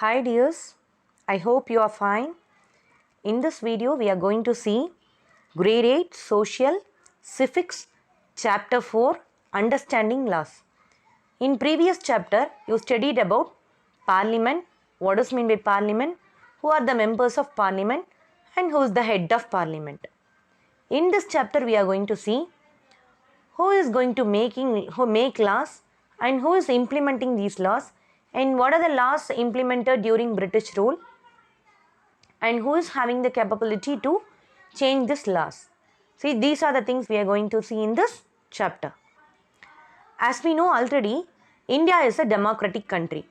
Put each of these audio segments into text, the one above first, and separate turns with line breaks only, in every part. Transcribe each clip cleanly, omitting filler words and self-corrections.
Hi dears, I hope you are fine. In this video we are going to see Grade 8 Social Civics Chapter 4 Understanding Laws. In previous chapter you studied about Parliament, what is meant by Parliament, who are the members of Parliament and who is the head of Parliament. In this chapter we are going to see who is going to make laws and who is implementing these laws and what are the laws implemented during British rule and who is having the capability to change these laws. See, these are the things we are going to see in this chapter. As we know already, India is a democratic country.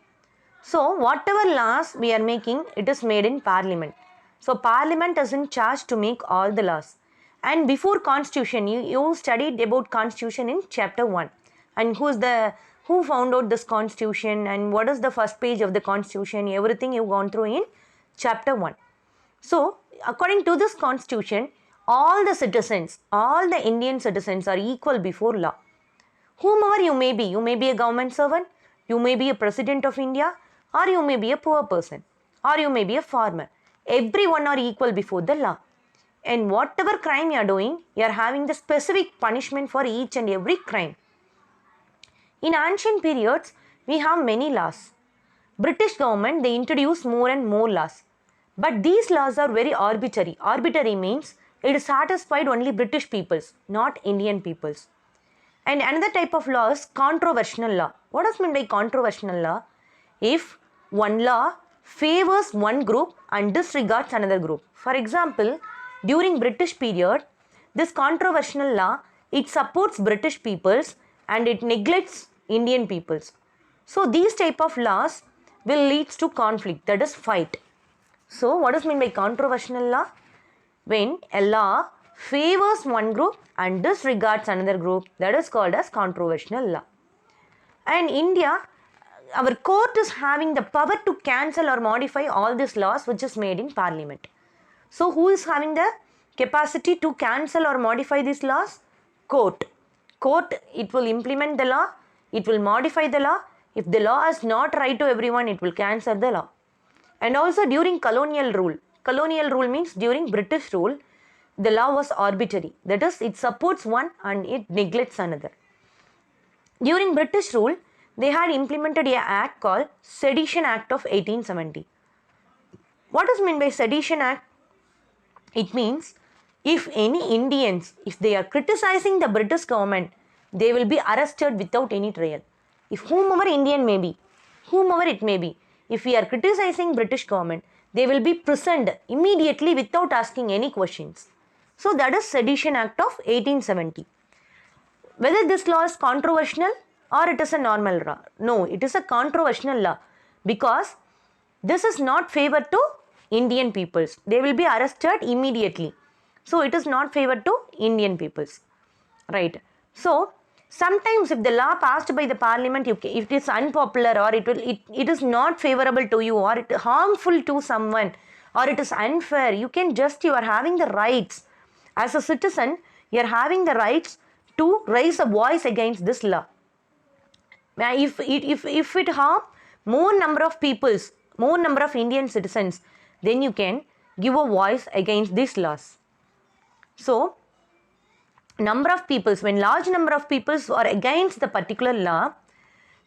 So, whatever laws we are making, it is made in Parliament. So, Parliament is in charge to make all the laws. And before Constitution, you studied about Constitution in chapter 1. And who found out this Constitution and what is the first page of the Constitution, everything you've gone through in chapter 1. So, according to this Constitution, all the Indian citizens are equal before law. Whomever you may be a government servant, you may be a president of India, or you may be a poor person, or you may be a farmer. Everyone are equal before the law. And whatever crime you are doing, you are having the specific punishment for each and every crime. In ancient periods, we have many laws. British government, they introduce more and more laws. But these laws are very arbitrary. Arbitrary means it is satisfied only British peoples, not Indian peoples. And another type of law is controversial law. What does mean by controversial law? If one law favors one group and disregards another group. For example, during British period, this controversial law, it supports British peoples and it neglects Indian peoples. So these type of laws will lead to conflict, that is fight. So what does mean by controversial law? When a law favors one group and disregards another group, that is called as controversial law. And India, our court is having the power to cancel or modify all these laws which is made in Parliament. So who is having the capacity to cancel or modify these laws? Court. Court, it will implement the law, it will modify the law. If the law is not right to everyone, it will cancel the law. And also during colonial rule means during British rule, the law was arbitrary. That is, it supports one and it neglects another. During British rule, they had implemented an act called Sedition Act of 1870. What is meant by Sedition Act? It means if any Indians, if they are criticizing the British government, they will be arrested without any trial. If whomever Indian may be, whomever it may be, if we are criticizing British government, they will be imprisoned immediately without asking any questions. So that is Sedition Act of 1870. Whether this law is controversial or it is a normal law. No, it is a controversial law because this is not favored to Indian peoples. They will be arrested immediately. So it is not favored to Indian peoples. Right. So sometimes if the law passed by the Parliament, if it is unpopular or it is not favorable to you or it is harmful to someone or it is unfair, you are having the rights. As a citizen, you are having the rights to raise a voice against this law. If it harm more number of peoples, more number of Indian citizens, then you can give a voice against these laws. So, number of peoples, when large number of peoples are against the particular law,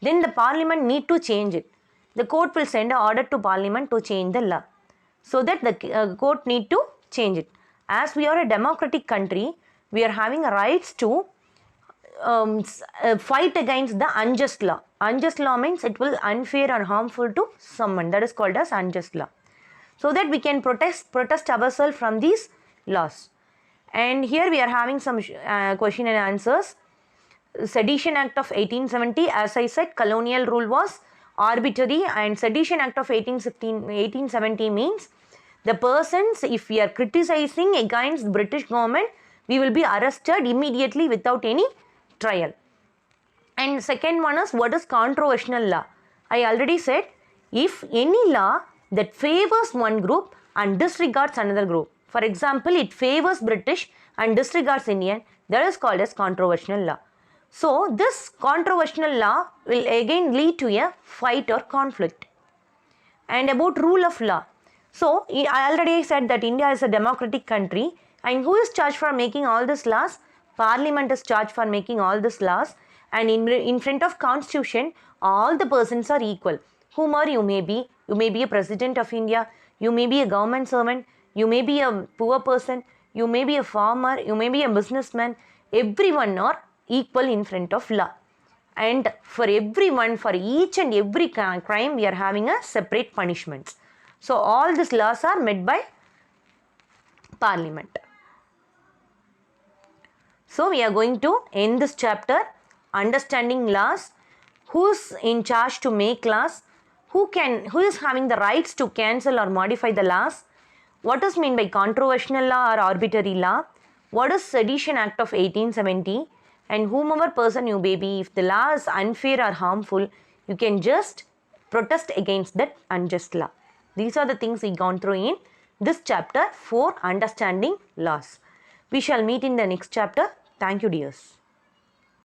then the Parliament need to change it. The court will send an order to Parliament to change the law. So that the court need to change it. As we are a democratic country, we are having rights to fight against the unjust law. Unjust law means it will unfair or harmful to someone. That is called as unjust law. So that we can protest ourselves from these laws. And here we are having some question and answers. Sedition Act of 1870, as I said, colonial rule was arbitrary, and Sedition Act of 1870 means the persons, if we are criticizing against British government, we will be arrested immediately without any trial. And second one is, what is controversial law? I already said, if any law that favors one group and disregards another group. For example, it favors British and disregards Indian, that is called as controversial law. So, this controversial law will again lead to a fight or conflict. and about rule of law. So, I already said that India is a democratic country, and who is charged for making all these laws? Parliament is charged for making all these laws, and in front of constitution, all the persons are equal. Whomever you may be a president of India, you may be a government servant, you may be a poor person, you may be a farmer, you may be a businessman, everyone are equal in front of law. And for everyone, for each and every crime, we are having a separate punishments. So all these laws are made by Parliament. So we are going to end this chapter, understanding laws, who's in charge to make laws, who is having the rights to cancel or modify the laws, what is meant by controversial law or arbitrary law, what is Sedition Act of 1870, and whomever person you may be, if the law is unfair or harmful, you can just protest against that unjust law. These are the things we gone through in this chapter for understanding laws. We shall meet in the next chapter. Thank you, dears.